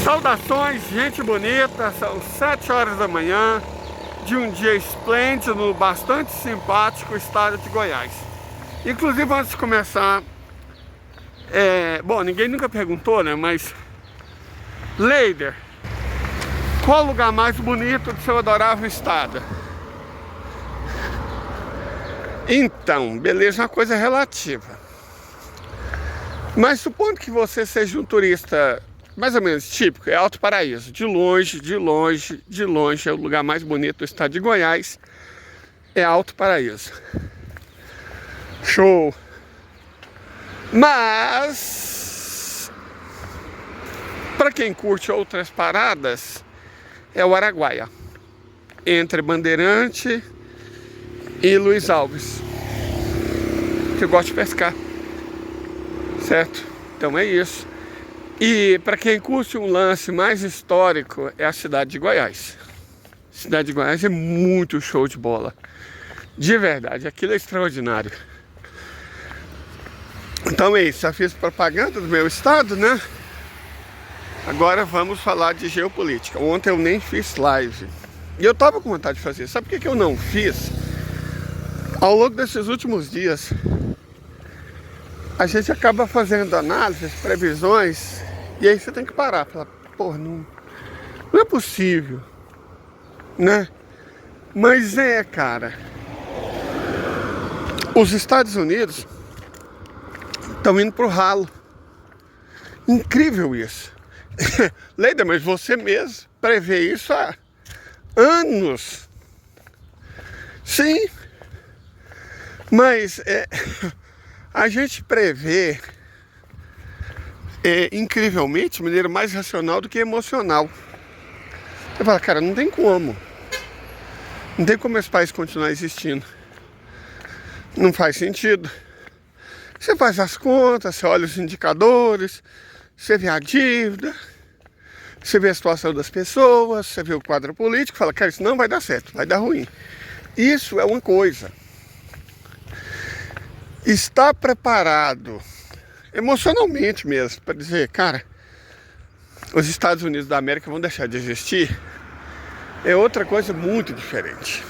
Saudações, gente bonita, são 7 horas da manhã de um dia esplêndido, bastante simpático, estado de Goiás. Inclusive, antes de começar, bom, ninguém nunca perguntou, né, mas Leider, qual o lugar mais bonito do seu adorável estado? Então, beleza, é uma coisa relativa. Mas supondo que você seja um turista mais ou menos típico, é Alto Paraíso. De longe, de longe, de longe, é o lugar mais bonito do estado de Goiás. É Alto Paraíso. Show! Mas, para quem curte outras paradas, é o Araguaia. Entre Bandeirante e Luiz Alves. Que eu gosto de pescar. Certo? Então é isso. E para quem curte um lance mais histórico, é a cidade de Goiás. A cidade de Goiás é muito show de bola. De verdade, aquilo é extraordinário. Então é isso, já fiz propaganda do meu estado, né? Agora vamos falar de geopolítica. Ontem eu nem fiz live. E eu tava com vontade de fazer. Sabe por que eu não fiz? Ao longo desses últimos dias, a gente acaba fazendo análises, previsões, e aí você tem que parar, falar, pô, não é possível, né? Mas cara, os Estados Unidos estão indo pro ralo. Incrível isso. Leida, mas você mesmo prevê isso há anos. Sim, mas a gente prevê incrivelmente de maneira mais racional do que emocional. Você fala, cara, não tem como. Não tem como esse país continuar existindo. Não faz sentido. Você faz as contas, você olha os indicadores, você vê a dívida, você vê a situação das pessoas, você vê o quadro político, fala, cara, isso não vai dar certo, vai dar ruim. Isso é uma coisa. Estar preparado emocionalmente mesmo para dizer, cara, os Estados Unidos da América vão deixar de existir, é outra coisa muito diferente.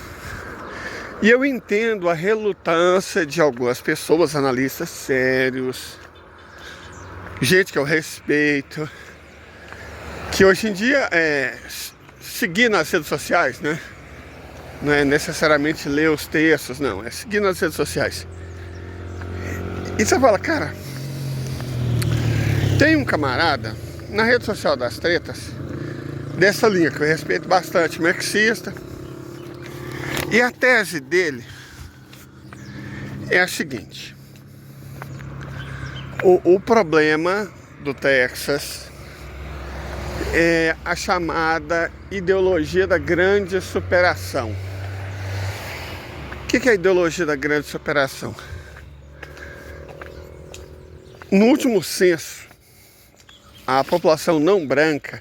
E eu entendo a relutância de algumas pessoas, analistas sérios, gente que eu respeito, que hoje em dia seguir nas redes sociais, né? Não é necessariamente ler os textos, não, é seguir nas redes sociais. E você fala, cara, tem um camarada na rede social das tretas, dessa linha que eu respeito bastante, marxista, e a tese dele é a seguinte: o problema do Texas é a chamada ideologia da grande superação. O que é a ideologia da grande superação? No último censo, a população não branca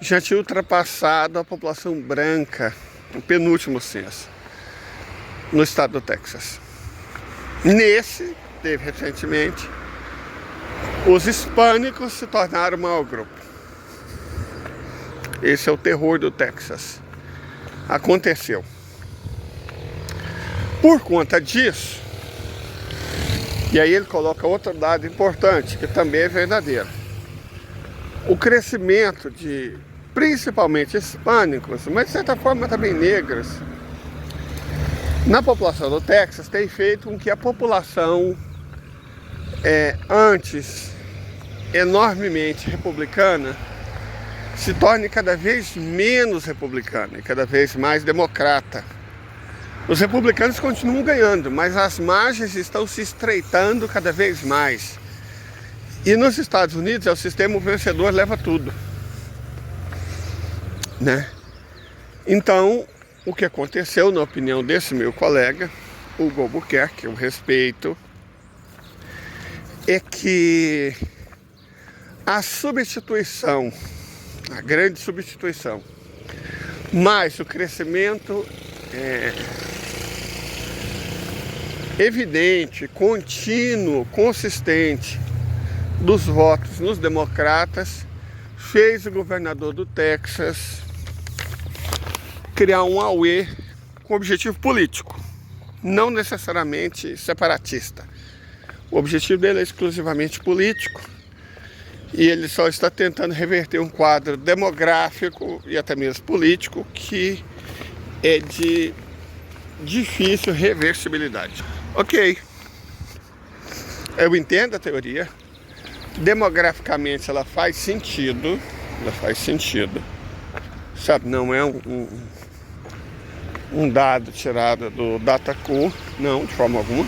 já tinha ultrapassado a população branca no penúltimo censo, no estado do Texas. Nesse, teve recentemente, os hispânicos se tornaram o maior grupo. Esse é o terror do Texas. Aconteceu. Por conta disso, e aí ele coloca outro dado importante, que também é verdadeiro. O crescimento de, principalmente hispânicos, mas de certa forma também negros, na população do Texas tem feito com que a população, antes enormemente republicana, se torne cada vez menos republicana e cada vez mais democrata. Os republicanos continuam ganhando, mas as margens estão se estreitando cada vez mais. E nos Estados Unidos é o sistema o vencedor leva tudo, né? Então, o que aconteceu, na opinião desse meu colega, Hugo Albuquerque, que eu respeito, é que a substituição, a grande substituição, mais o crescimento evidente, contínuo, consistente dos votos nos democratas fez o governador do Texas criar um auê com objetivo político, não necessariamente separatista. O objetivo dele é exclusivamente político e ele só está tentando reverter um quadro demográfico e até mesmo político que é de difícil reversibilidade. Ok, eu entendo a teoria, demograficamente ela faz sentido, sabe, não é um dado tirado do Dataku, não, de forma alguma,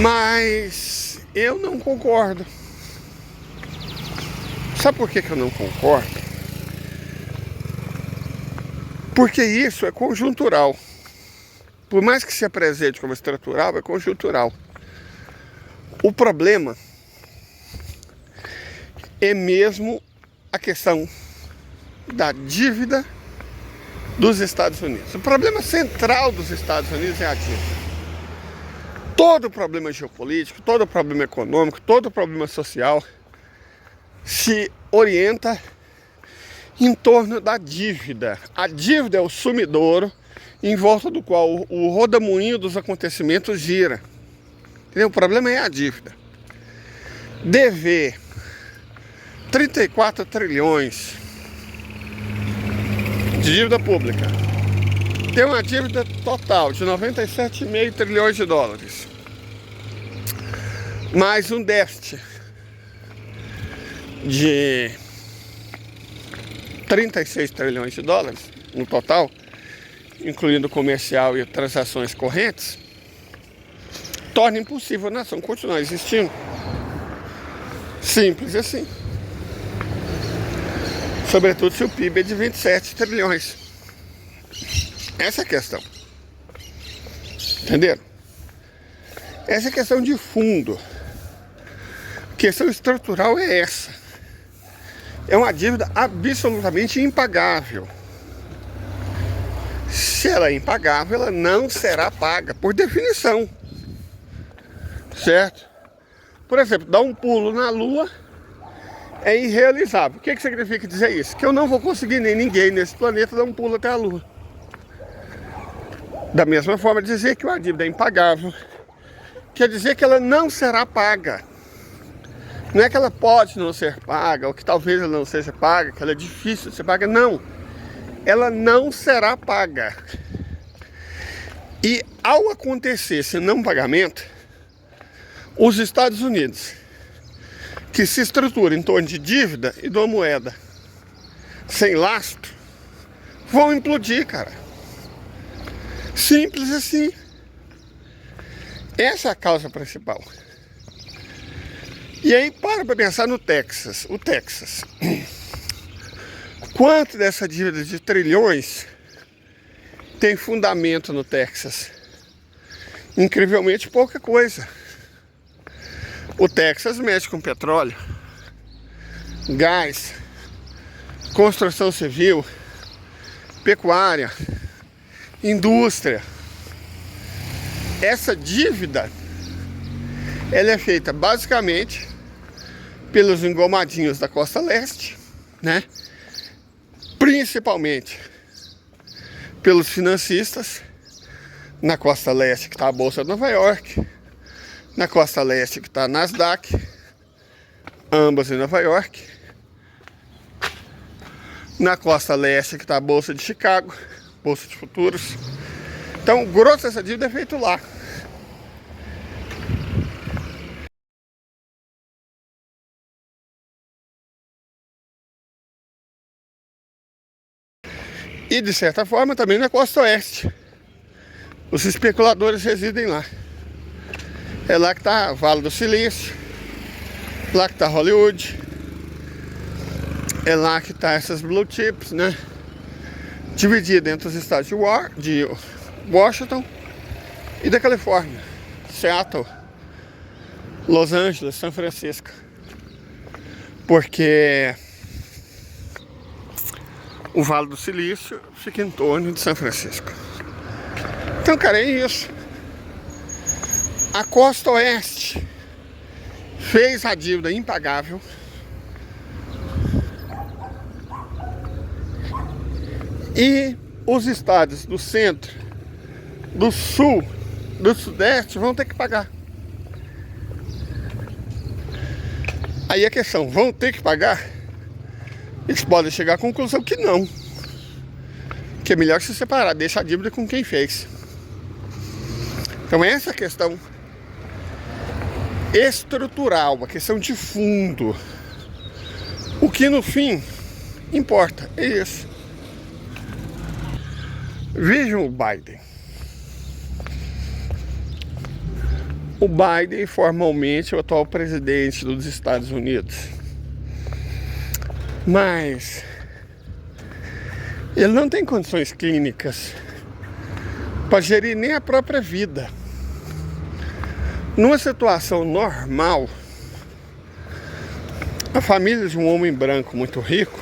mas eu não concordo. Sabe por que eu não concordo? Porque isso é conjuntural. Por mais que se apresente como estrutural, é conjuntural. O problema é mesmo a questão da dívida dos Estados Unidos. O problema central dos Estados Unidos é a dívida. Todo problema geopolítico, todo problema econômico, todo problema social se orienta em torno da dívida. A dívida é o sumidouro em volta do qual o rodamuinho dos acontecimentos gira. Entendeu? O problema é a dívida. Dever 34 trilhões de dívida pública. Tem uma dívida total de 97,5 trilhões de dólares. Mais um déficit de 36 trilhões de dólares no total, incluindo comercial e transações correntes, torna impossível a nação continuar existindo. Simples assim. Sobretudo se o PIB é de 27 trilhões. Essa é a questão. Entenderam? Essa é a questão de fundo. A questão estrutural é essa. É uma dívida absolutamente impagável. Se ela é impagável, ela não será paga, por definição. Certo? Por exemplo, dar um pulo na Lua é irrealizável. O que significa dizer isso? Que eu não vou conseguir, nem ninguém nesse planeta, dar um pulo até a Lua. Da mesma forma, dizer que uma dívida é impagável quer dizer que ela não será paga. Não é que ela pode não ser paga, ou que talvez ela não seja paga, que ela é difícil de ser paga. Não. Ela não será paga. E ao acontecer esse não pagamento, os Estados Unidos, que se estrutura em torno de dívida e de uma moeda sem lastro, vão implodir, cara. Simples assim. Essa é a causa principal. E aí para pensar no Texas. O Texas. Quanto dessa dívida de trilhões tem fundamento no Texas? Incrivelmente pouca coisa. O Texas mexe com petróleo, gás, construção civil, pecuária, indústria. Essa dívida, ela é feita basicamente pelos engomadinhos da costa leste, né? Principalmente pelos financistas na costa leste, que está a Bolsa de Nova York, na costa leste, que está a Nasdaq, ambas em Nova York, na costa leste, que está a Bolsa de Chicago, Bolsa de Futuros. Então, o grosso dessa dívida é feito lá. E, de certa forma, também na costa oeste. Os especuladores residem lá. É lá que está o Vale do Silício, lá que está Hollywood, é lá que está essas blue chips, né? Dividida entre os estados de Washington e da Califórnia, Seattle, Los Angeles, São Francisco. Porque o Vale do Silício fica em torno de São Francisco. Então, cara, é isso. A costa oeste fez a dívida impagável E os estados do centro, do sul, do sudeste vão ter que pagar. Aí a questão, vão ter que pagar? Eles podem chegar à conclusão que não. Que é melhor se separar, deixar a dívida com quem fez. Então essa é a questão estrutural, a questão de fundo. O que no fim importa é isso. Vejam o Biden. O Biden formalmente é o atual presidente dos Estados Unidos. Mas ele não tem condições clínicas para gerir nem a própria vida. Numa situação normal, a família de um homem branco muito rico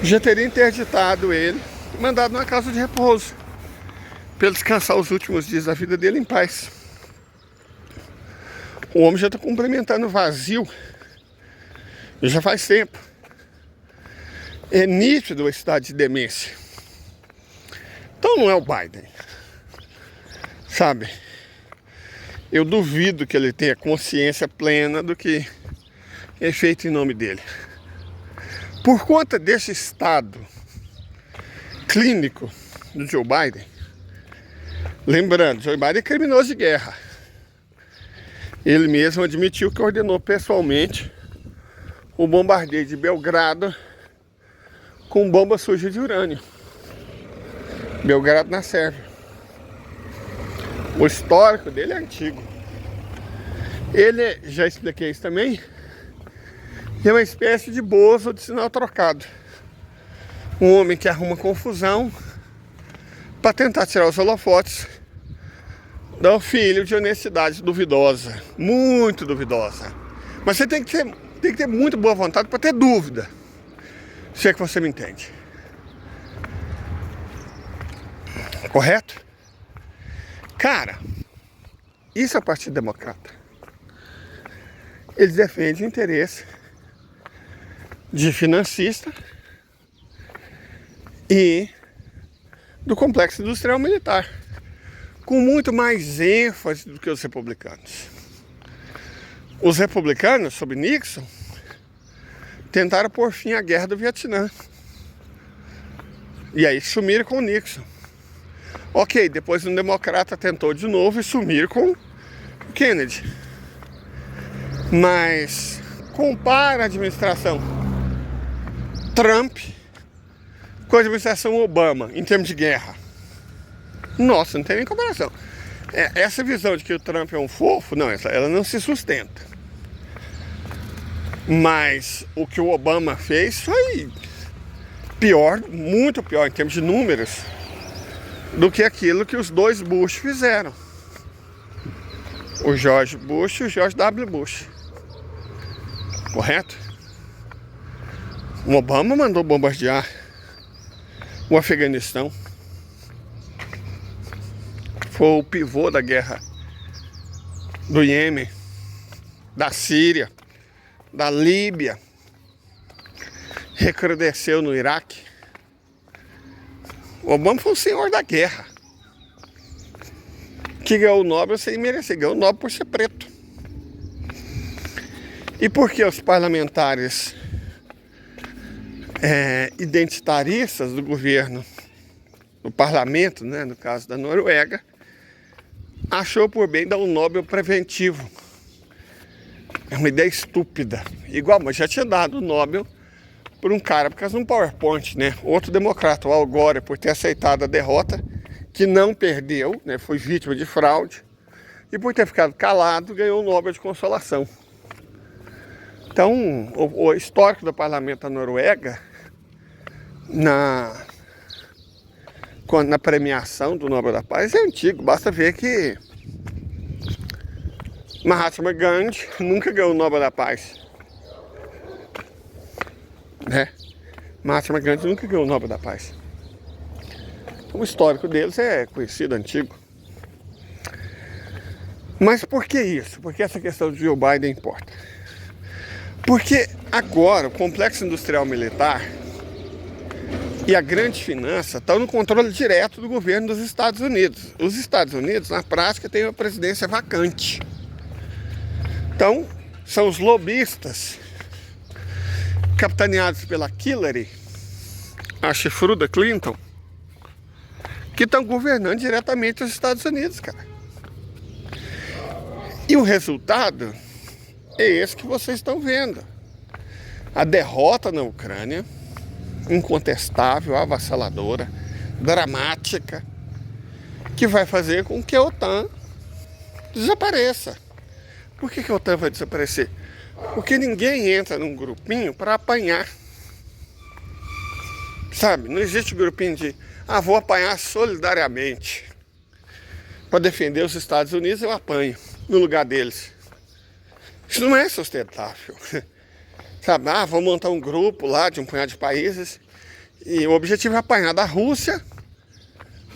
já teria interditado ele e mandado numa casa de repouso para ele descansar os últimos dias da vida dele em paz. O homem já está complementando o vazio e já faz tempo. É nítido o estado de demência. Então não é o Biden, sabe? Eu duvido que ele tenha consciência plena do que é feito em nome dele. Por conta desse estado clínico do Joe Biden, lembrando, Joe Biden é criminoso de guerra. Ele mesmo admitiu que ordenou pessoalmente o bombardeio de Belgrado com bomba suja de urânio. Belgrado na Sérvia. O histórico dele é antigo. Ele, já expliquei isso também, é uma espécie de bozo de sinal trocado. Um homem que arruma confusão para tentar tirar os holofotes do filho de honestidade duvidosa, muito duvidosa. Mas você tem que ter muito boa vontade para ter dúvida, se é que você me entende. Correto? Cara, isso é o Partido Democrata. Eles defendem o interesse de financista e do complexo industrial militar, com muito mais ênfase do que os republicanos. Os republicanos, sob Nixon, tentaram pôr fim à guerra do Vietnã. E aí sumiram com o Nixon. Ok, depois um democrata tentou de novo e sumiram com o Kennedy. Mas compara a administração Trump com a administração Obama em termos de guerra. Nossa, não tem nem comparação. Essa visão de que o Trump é um fofo, não, ela não se sustenta. Mas o que o Obama fez foi pior, muito pior em termos de números, do que aquilo que os dois Bush fizeram. O George Bush e o George W. Bush. Correto? O Obama mandou bombardear o Afeganistão. Foi o pivô da guerra do Iêmen, da Síria, da Líbia. Recrudesceu no Iraque. O Obama foi o senhor da guerra, que ganhou o Nobel sem merecer, ganhou o Nobel por ser preto. E por que os parlamentares identitaristas do governo, do parlamento, né, no caso da Noruega, achou por bem dar um Nobel preventivo? É uma ideia estúpida. Igual, mas já tinha dado o Nobel por um cara por causa de um PowerPoint, né? Outro democrata, o Al Gore, por ter aceitado a derrota, que não perdeu, né? Foi vítima de fraude, e por ter ficado calado, ganhou o Nobel de Consolação. Então, o histórico do parlamento da Noruega, na premiação do Nobel da Paz, é antigo. Basta ver que Mahatma Gandhi nunca ganhou o Nobel da Paz. Né? Mahatma Gandhi nunca ganhou o Nobel da Paz. O histórico deles é conhecido, antigo. Mas por que isso? Por que essa questão de Joe Biden importa? Porque agora o complexo industrial militar E a grande finança está no controle direto do governo dos Estados Unidos. Os Estados Unidos, na prática, têm uma presidência vacante. Então, são os lobistas, capitaneados pela Hillary, a chifruda Clinton, que estão governando diretamente os Estados Unidos, cara. E o resultado é esse que vocês estão vendo. A derrota na Ucrânia, incontestável, avassaladora, dramática, que vai fazer com que a OTAN desapareça. Por que a OTAN vai desaparecer? Porque ninguém entra num grupinho para apanhar. Sabe, não existe grupinho de vou apanhar solidariamente. Para defender os Estados Unidos eu apanho no lugar deles. Isso não é sustentável. Sabe, vou montar um grupo lá de um punhado de países e o objetivo é apanhar da Rússia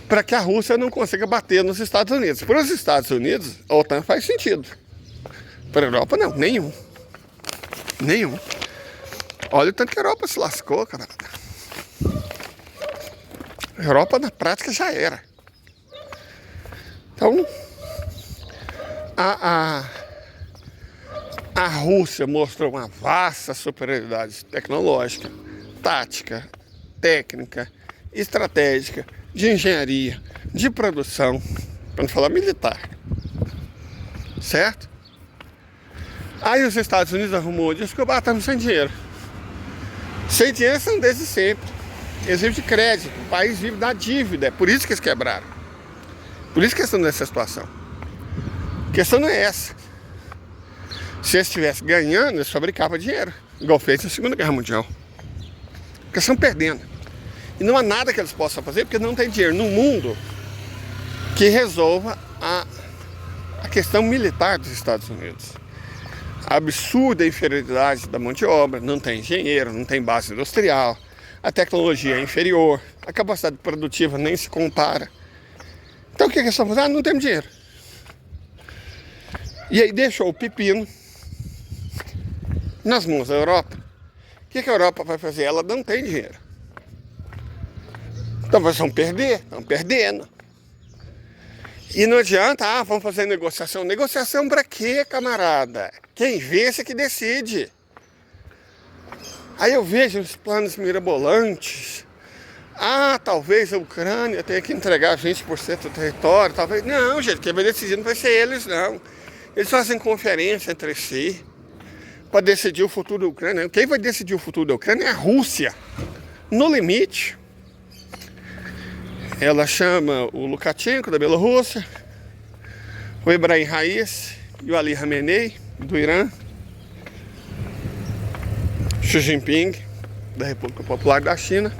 para que a Rússia não consiga bater nos Estados Unidos. Para os Estados Unidos, a OTAN faz sentido. Para a Europa, não, nenhum. Nenhum. Olha o tanto que a Europa se lascou, camarada. A Europa, na prática, já era. Então, a Rússia mostrou uma vasta superioridade tecnológica, tática, técnica, estratégica, de engenharia, de produção, para não falar militar. Certo? Aí os Estados Unidos arrumou desculpa, estamos sem dinheiro. Sem dinheiro são desde sempre. Eles vivem de crédito, o país vive da dívida, é por isso que eles quebraram. Por isso que eles estão nessa situação. A questão não é essa. Se eles estivessem ganhando, eles fabricavam dinheiro, igual fez na Segunda Guerra Mundial. Porque eles estão perdendo. E não há nada que eles possam fazer, porque não tem dinheiro no mundo que resolva a questão militar dos Estados Unidos. A absurda inferioridade da mão de obra, não tem engenheiro, não tem base industrial, a tecnologia é inferior, a capacidade produtiva nem se compara. Então o que eles estão fazendo? Não temos dinheiro. E aí deixou o pepino nas mãos da Europa. O que a Europa vai fazer? Ela não tem dinheiro. Então vocês vão perder, estão perdendo. E não adianta, vamos fazer negociação. Negociação para quê, camarada? Quem vence é que decide. Aí eu vejo os planos mirabolantes. Talvez a Ucrânia tenha que entregar 20% do território, talvez. Não, gente, quem vai decidir não vai ser eles, não. Eles fazem conferência entre si para decidir o futuro da Ucrânia. Quem vai decidir o futuro da Ucrânia é a Rússia. No limite, ela chama o Lukashenko da Bielorrússia, o Ebrahim Raisi e o Ali Khamenei do Irã, Xi Jinping da República Popular da China,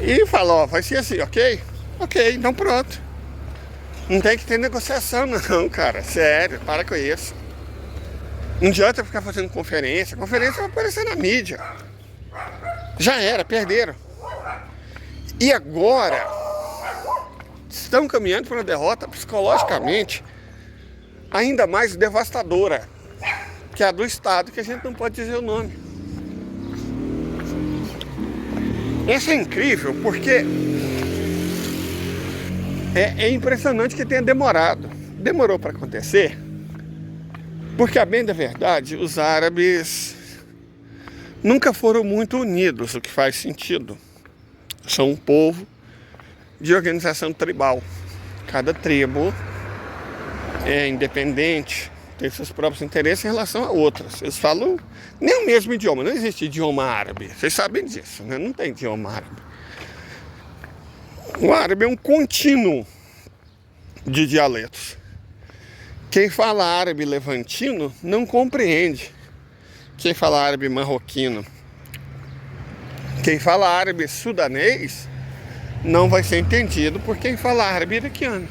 e fala, vai ser assim, ok? Ok, então pronto. Não tem que ter negociação não, cara, sério, para com isso. Não adianta ficar fazendo conferência vai aparecer na mídia. Já era, perderam. E agora estão caminhando para uma derrota psicologicamente ainda mais devastadora, que é a do Estado, que a gente não pode dizer o nome. Isso é incrível, porque é impressionante que tenha demorado. Demorou para acontecer, porque a bem da verdade, os árabes nunca foram muito unidos, o que faz sentido. São um povo de organização tribal. Cada tribo é independente, tem seus próprios interesses em relação a outras. Eles falam nem o mesmo idioma, não existe idioma árabe. Vocês sabem disso, né? Não tem idioma árabe. O árabe é um contínuo de dialetos. Quem fala árabe levantino não compreende quem fala árabe marroquino. Quem fala árabe sudanês não vai ser entendido por quem fala árabe iraquiano.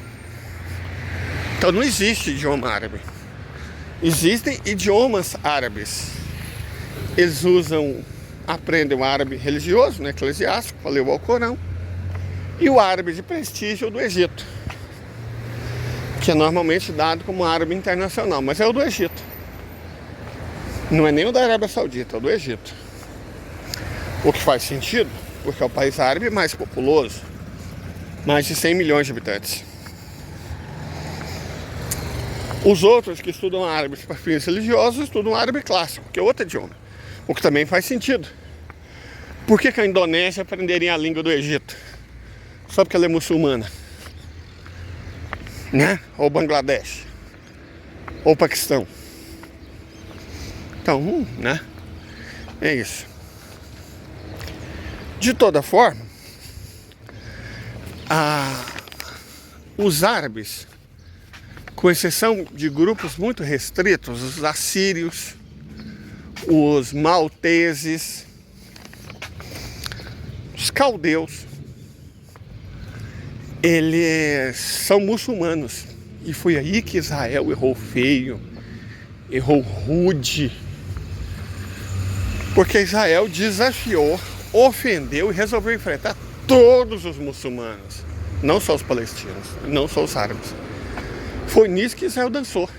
Então não existe idioma árabe. Existem idiomas árabes. Eles aprendem o árabe religioso, né, eclesiástico, para ler o Alcorão, e o árabe de prestígio do Egito, que é normalmente dado como árabe internacional, mas é o do Egito. Não é nem o da Arábia Saudita, é o do Egito. O que faz sentido, porque é o país árabe mais populoso, mais de 100 milhões de habitantes. Os outros que estudam árabe para fins religiosos estudam árabe clássico, que é outro idioma, o que também faz sentido. Por que a Indonésia aprenderia a língua do Egito? Só porque ela é muçulmana, né? Ou Bangladesh, ou Paquistão. Então, né? É isso. De toda forma, os árabes, com exceção de grupos muito restritos, os assírios, os malteses, os caldeus, eles são muçulmanos. E foi aí que Israel errou feio, errou rude. Porque Israel desafiou, ofendeu e resolveu enfrentar todos os muçulmanos. Não só os palestinos, não só os árabes. Foi nisso que Israel dançou.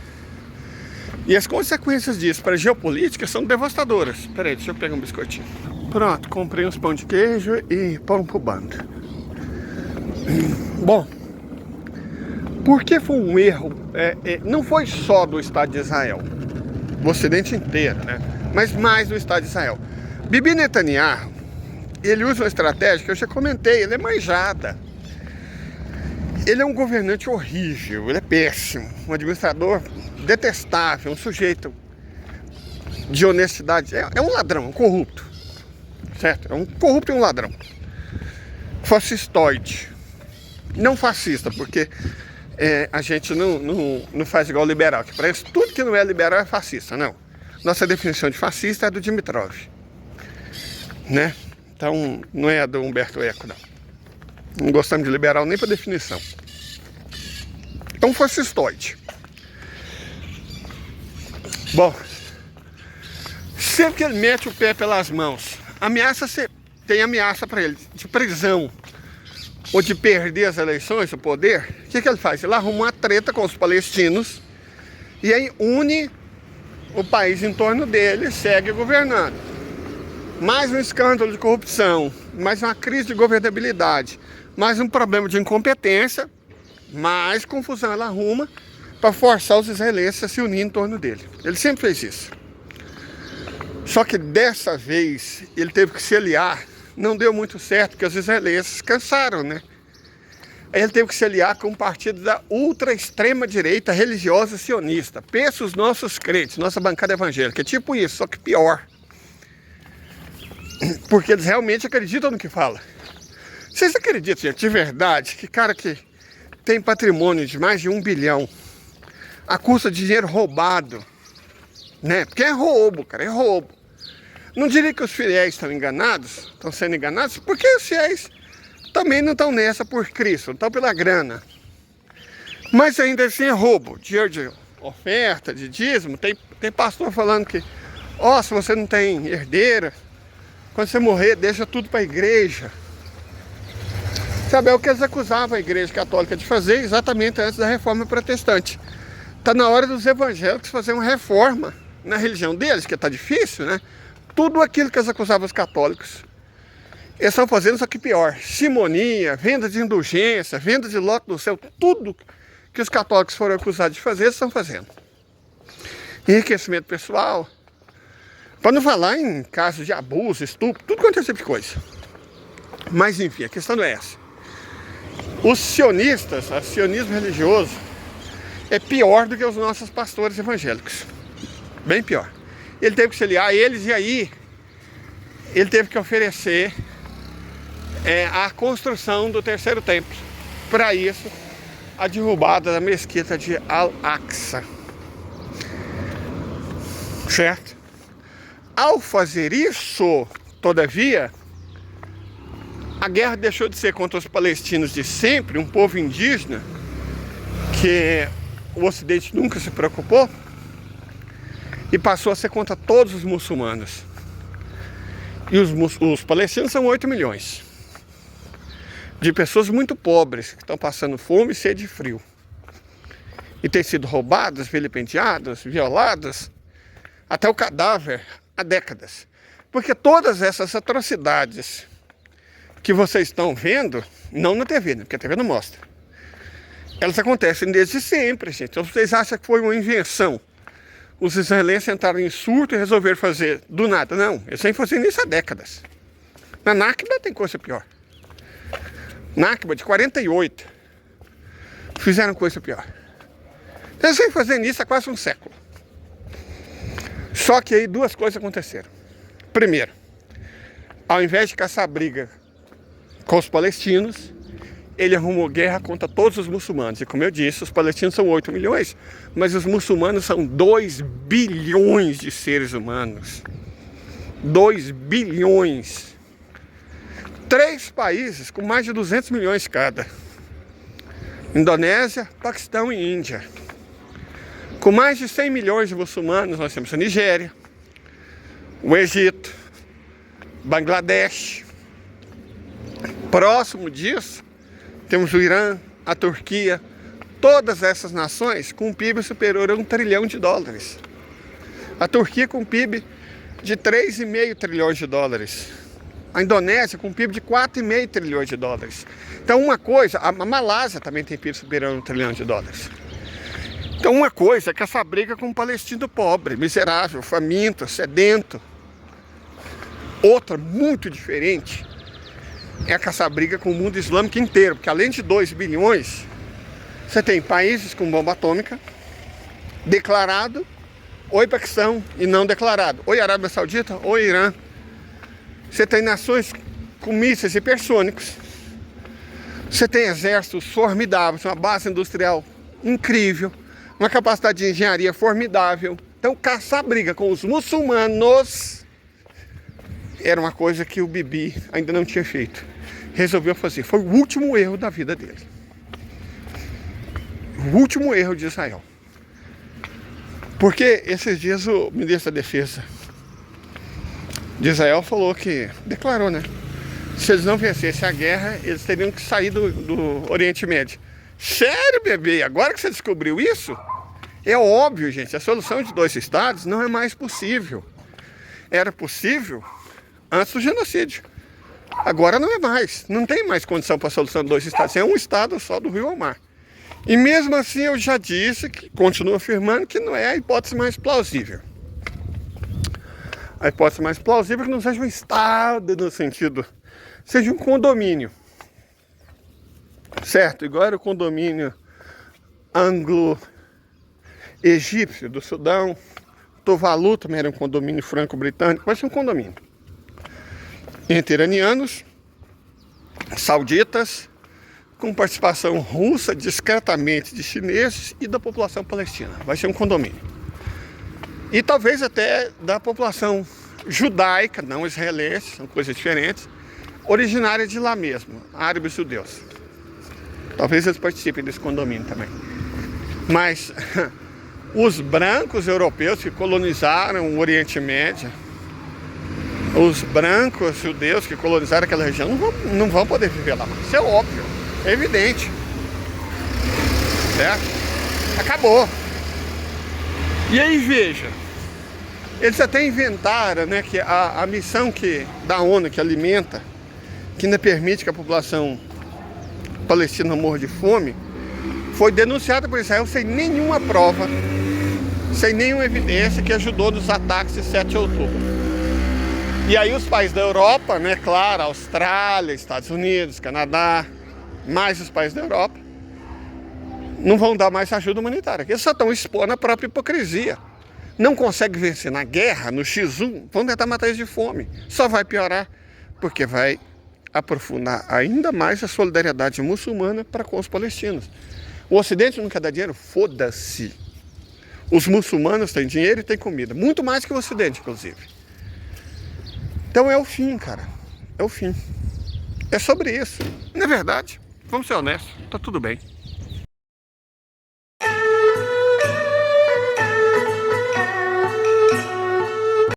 E as consequências disso para a geopolítica são devastadoras. Peraí, deixa eu pegar um biscoitinho. Pronto, comprei uns pão de queijo e pão pro bando. Bom, porque foi um erro, não foi só do Estado de Israel, do Ocidente inteiro, né? Mas mais do Estado de Israel. Bibi Netanyahu, ele usa uma estratégia que eu já comentei, ele é manjada. Ele é um governante horrível, ele é péssimo, um administrador detestável, um sujeito de honestidade, é um ladrão, um corrupto, certo? É um corrupto e um ladrão. Fascistoide. Não fascista, porque a gente não faz igual liberal, que parece que tudo que não é liberal é fascista, não. Nossa definição de fascista é do Dimitrov, né? Então não é a do Humberto Eco, não. Não gostamos de liberal nem para definição. Então fascistoide. Bom, sempre que ele mete o pé pelas mãos, tem ameaça para ele de prisão ou de perder as eleições, o poder. O que ele faz? Ele arruma uma treta com os palestinos e aí une o país em torno dele e segue governando. Mais um escândalo de corrupção, mais uma crise de governabilidade, mais um problema de incompetência, mais confusão ela arruma para forçar os israelenses a se unir em torno dele. Ele sempre fez isso. Só que dessa vez ele teve que se aliar. Não deu muito certo, porque os israelenses cansaram, né? Aí ele teve que se aliar com um partido da ultra-extrema direita religiosa sionista. Pensa os nossos crentes, nossa bancada evangélica. É tipo isso, só que pior. Porque eles realmente acreditam no que fala. Vocês acreditam, gente, de verdade, que cara que tem patrimônio de mais de 1 bilhão, a custa de dinheiro roubado, né? Porque é roubo, cara, é roubo. Não diria que os fiéis estão enganados, estão sendo enganados, porque os fiéis também não estão nessa por Cristo, não estão pela grana. Mas ainda assim é roubo, dinheiro de oferta, de dízimo. Tem pastor falando que, se você não tem herdeira, quando você morrer, deixa tudo para a igreja. Sabe, é o que eles acusavam a igreja católica de fazer exatamente antes da reforma protestante. Está na hora dos evangélicos fazer uma reforma na religião deles, que está difícil, né? Tudo aquilo que eles acusavam os católicos, eles estão fazendo, só que pior. Simonia, venda de indulgência, venda de lote do céu, tudo que os católicos foram acusados de fazer, eles estão fazendo. Enriquecimento pessoal, para não falar em casos de abuso, estupro, tudo quanto é tipo de coisa. Mas enfim, a questão não é essa. Os sionistas, o sionismo religioso, é pior do que os nossos pastores evangélicos. Bem pior. Ele teve que se aliar a eles e aí ele teve que oferecer a construção do terceiro templo. Para isso, a derrubada da mesquita de Al-Aqsa. Certo? Ao fazer isso, todavia, a guerra deixou de ser contra os palestinos de sempre, um povo indígena, que o Ocidente nunca se preocupou, e passou a ser contra todos os muçulmanos. E os palestinos são 8 milhões de pessoas muito pobres, que estão passando fome, sede e frio. E têm sido roubadas, vilipendiadas, violadas, até o cadáver há décadas. Porque todas essas atrocidades que vocês estão vendo, não na TV, né? Porque a TV não mostra. Elas acontecem desde sempre, gente. Então vocês acham que foi uma invenção? Os israelenses entraram em surto e resolveram fazer do nada. Não, eles vêm fazendo isso há décadas. Na Nakba tem coisa pior. Nakba de 48. Fizeram coisa pior. Eles vêm fazendo isso há quase um século. Só que aí duas coisas aconteceram. Primeiro, ao invés de caçar briga com os palestinos, ele arrumou guerra contra todos os muçulmanos. E como eu disse, os palestinos são 8 milhões, mas os muçulmanos são 2 bilhões de seres humanos. 2 bilhões. 3 países com mais de 200 milhões cada. Indonésia, Paquistão e Índia. Com mais de 100 milhões de muçulmanos, nós temos a Nigéria, o Egito, Bangladesh. Próximo disso, temos o Irã, a Turquia, todas essas nações com um PIB superior a $1 trilhão. A Turquia com um PIB de 3,5 trilhões de dólares. A Indonésia com um PIB de 4,5 trilhões de dólares. Então uma coisa, a Malásia também tem PIB superior a $1 trilhão. Então uma coisa é que essa briga com um palestino pobre, miserável, faminto, sedento. Outra muito diferente é essa briga com o mundo islâmico inteiro, porque além de 2 bilhões, você tem países com bomba atômica, declarado, oi Paquistão, e não declarado, oi Arábia Saudita, oi Irã. Você tem nações com mísseis hipersônicos, você tem exércitos formidáveis, uma base industrial incrível, uma capacidade de engenharia formidável. Então caçar briga com os muçulmanos era uma coisa que o Bibi ainda não tinha feito. Resolveu fazer. Foi o último erro da vida dele. O último erro de Israel. Porque esses dias o ministro da Defesa de Israel falou que, declarou, né? Se eles não vencessem a guerra, eles teriam que sair do Oriente Médio. Sério, bebê? Agora que você descobriu isso? É óbvio, gente. A solução de 2 estados não é mais possível. Era possível antes do genocídio. Agora não é mais. Não tem mais condição para a solução de 2 estados. É um estado só do rio ao mar. E mesmo assim eu já disse, que continuo afirmando que não é a hipótese mais plausível. A hipótese mais plausível é que não seja um estado no sentido, seja um condomínio. Certo? Igual era o condomínio anglo-egípcio do Sudão. Tuvalu também era um condomínio franco-britânico. Vai ser um condomínio entre iranianos, sauditas, com participação russa, discretamente de chineses e da população palestina. Vai ser um condomínio. E talvez até da população judaica, não israelense, são coisas diferentes, originária de lá mesmo, árabes judeus. Talvez eles participem desse condomínio também. Mas os brancos europeus que colonizaram o Oriente Médio, os brancos judeus que colonizaram aquela região não vão poder viver lá. Isso é óbvio, é evidente. Certo? Acabou. E aí veja, eles até inventaram, né, que a missão da ONU que alimenta, que ainda permite que a população palestina morra de fome, foi denunciada por Israel sem nenhuma prova, sem nenhuma evidência, que ajudou nos ataques de 7 de outubro. E aí os países da Europa, né, claro, Austrália, Estados Unidos, Canadá, mais os países da Europa, não vão dar mais ajuda humanitária. Eles só estão expondo a própria hipocrisia. Não conseguem vencer na guerra, no X1, vão tentar matar eles de fome. Só vai piorar, porque vai aprofundar ainda mais a solidariedade muçulmana para com os palestinos. O Ocidente não quer dar dinheiro? Foda-se. Os muçulmanos têm dinheiro e têm comida. Muito mais que o Ocidente, inclusive. Então é o fim, cara. É o fim. É sobre isso. Não é verdade? Vamos ser honestos. Tá tudo bem.